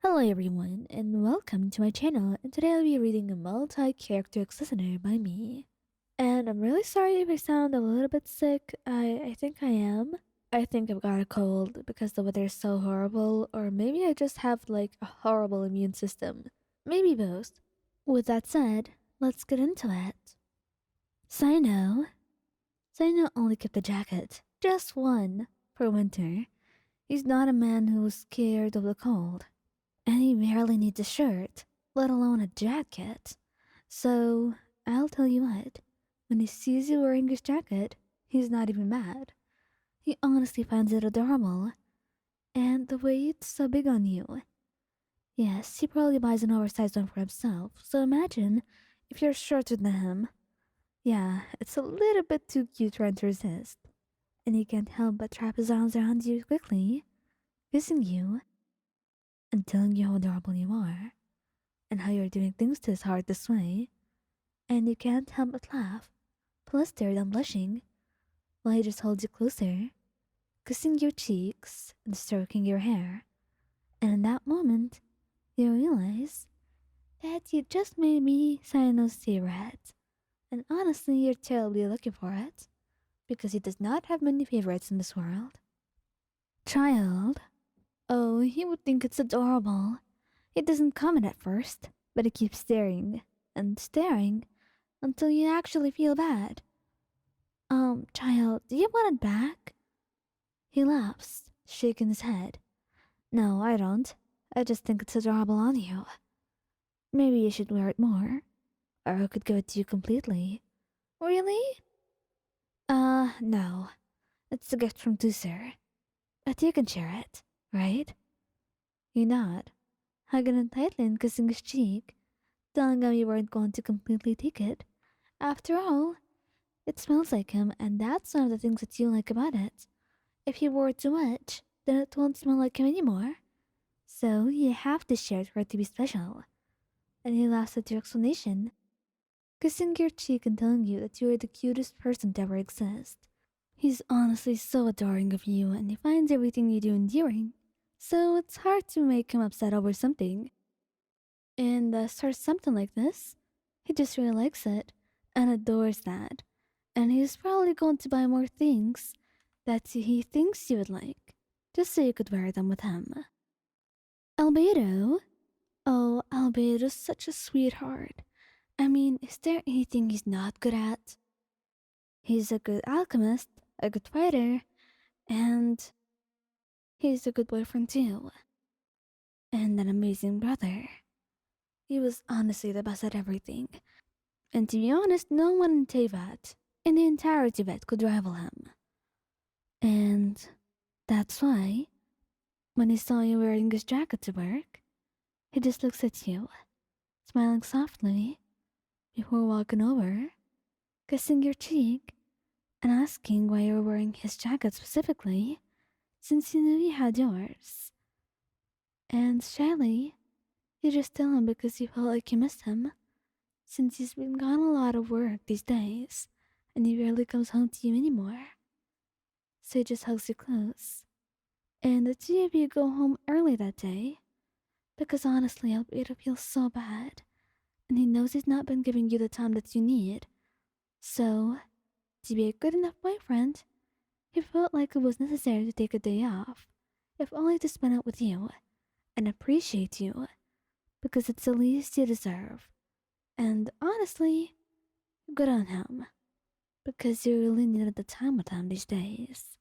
Hello everyone, and welcome to my channel, and today I'll be reading a multi-character listener by me. And I'm really sorry if I sound a little bit sick. I think I am. I think I've got a cold because the weather is so horrible, or maybe I just have like a horrible immune system. Maybe both. With that said, let's get into it. Cyno. Cyno only kept a jacket, just one, for winter. He's not a man who's scared of the cold. And he barely needs a shirt, let alone a jacket. So, I'll tell you what, when he sees you wearing his jacket, he's not even mad. He honestly finds it adorable. And the way it's so big on you. Yes, he probably buys an oversized one for himself, so imagine if you're shorter than him. Yeah, it's a little bit too cute trying to resist. And he can't help but wrap his arms around you quickly, kissing you, and telling you how adorable you are, and how you're doing things to his heart this way, and you can't help but laugh, flustered and blushing, while he just holds you closer, kissing your cheeks and stroking your hair. And in that moment, you realize that you just made me Cyno's favorite. And honestly, you're terribly lucky for it, because he does not have many favorites in this world. Child. Oh, he would think it's adorable. He doesn't comment at first, but he keeps staring and staring until you actually feel bad. Child, do you want it back? He laughs, shaking his head. No, I don't. I just think it's adorable on you. Maybe you should wear it more, or I could give it to you completely. Really? No. It's a gift from Susu. But you can share it, right? You nod, hugging him tightly and kissing his cheek, telling him you weren't going to completely take it. After all, it smells like him, and that's one of the things that you like about it. If you wore it too much, then it won't smell like him anymore. So you have to share it for it to be special. And he laughs at your explanation, kissing your cheek and telling you that you are the cutest person to ever exist. He's honestly so adoring of you, and he finds everything you do endearing. So it's hard to make him upset over something. And starts something like this. He just really likes it and adores that. And he's probably going to buy more things that he thinks you would like, just so you could wear them with him. Albedo? Oh, Albedo's such a sweetheart. I mean, is there anything he's not good at? He's a good alchemist, a good fighter, and he's a good boyfriend too. And an amazing brother. He was honestly the best at everything. And to be honest, no one in Tevat, in the entire Tibet, could rival him. And that's why, when he saw you wearing his jacket to work, he just looks at you, smiling softly, before walking over, kissing your cheek, and asking why you're wearing his jacket specifically, since he knew you had yours. And shyly, you just tell him because you felt like you missed him, since he's been gone a lot of work these days, and he rarely comes home to you anymore. So he just hugs you close. And the two of you go home early that day, because honestly, Albedo feels so bad, and he knows he's not been giving you the time that you need. So, to be a good enough boyfriend, he felt like it was necessary to take a day off, if only to spend it with you, and appreciate you, because it's the least you deserve. And honestly, good on him, because you really needed the time with him these days.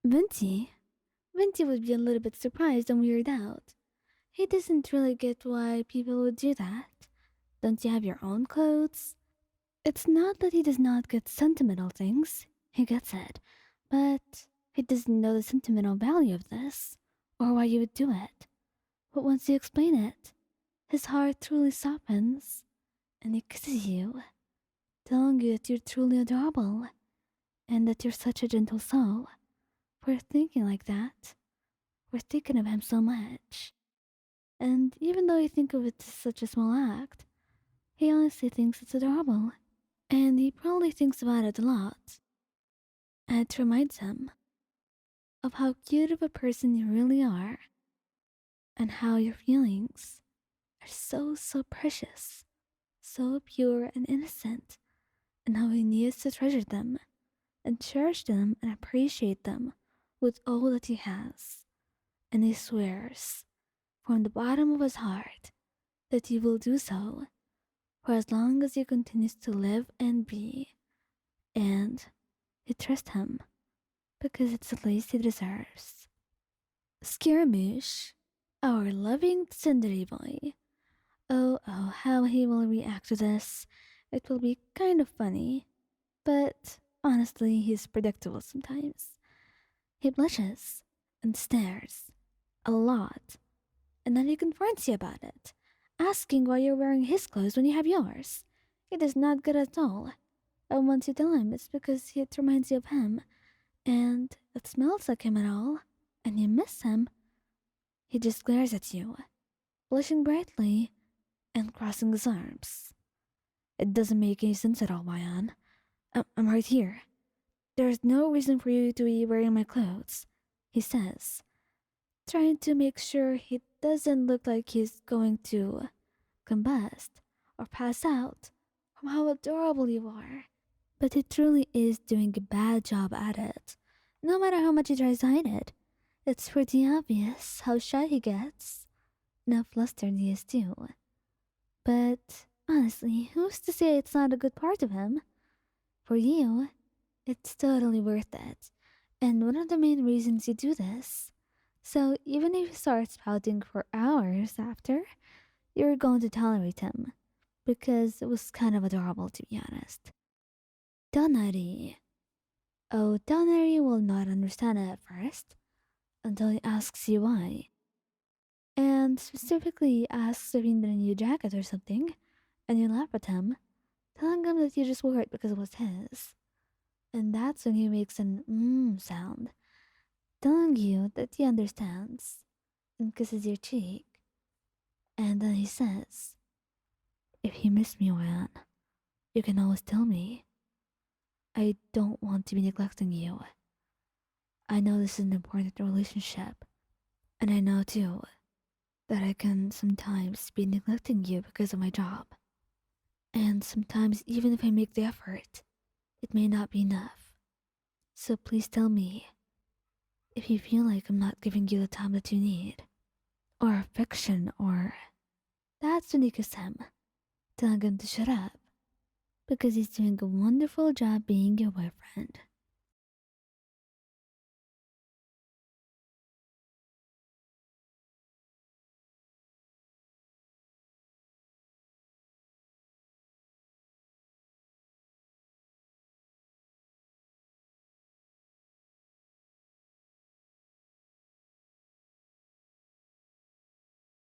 Venti? Venti would be a little bit surprised and weirded out. He doesn't really get why people would do that. Don't you have your own clothes? It's not that he does not get sentimental things, he gets it, but he doesn't know the sentimental value of this, or why you would do it. But once you explain it, his heart truly softens, and he kisses you, telling you that you're truly adorable, and that you're such a gentle soul, for thinking like that, for thinking of him so much. And even though you think of it as such a small act, he honestly thinks it's adorable, and he probably thinks about it a lot. And it reminds him of how cute of a person you really are, and and how your feelings are so precious, so pure and innocent, and how he needs to treasure them and cherish them and appreciate them with all that he has. And he swears from the bottom of his heart that he will do so for as long as he continues to live and be. And you trust him because it's the least he deserves. Scaramouche, our loving tsundere boy. Oh, how he will react to this. It will be kind of funny, but honestly, he's predictable sometimes. He blushes and stares a lot, and then he confronts you about it, asking why you're wearing his clothes when you have yours. It is not good at all. And once you tell him it's because it reminds you of him, and it smells like him at all, and you miss him, he just glares at you, blushing brightly and crossing his arms. It doesn't make any sense at all, Mayan. I'm right here. There's no reason for you to be wearing my clothes, he says, trying to make sure he doesn't look like he's going to combust or pass out from how adorable you are. But he truly is doing a bad job at it, no matter how much he tries to hide it. It's pretty obvious how shy he gets, and how flustered he is too. But honestly, who's to say it's not a good part of him? For you, it's totally worth it, and one of the main reasons you do this. So even if he starts pouting for hours after, you're going to tolerate him, because it was kind of adorable to be honest. Tighnari. Oh, Tighnari will not understand it at first, until he asks you why. And specifically asks if you need a new jacket or something, and you laugh at him, telling him that you just wore it because it was his. And that's when he makes an sound, telling you that he understands, and kisses your cheek. And then he says, if you miss me, Wan, you can always tell me. I don't want to be neglecting you. I know this is an important relationship, and I know too that I can sometimes be neglecting you because of my job. And sometimes, even if I make the effort, it may not be enough. So please tell me if you feel like I'm not giving you the time that you need, or affection, or. That's when you kiss him, telling him to shut up, because he's doing a wonderful job being your boyfriend.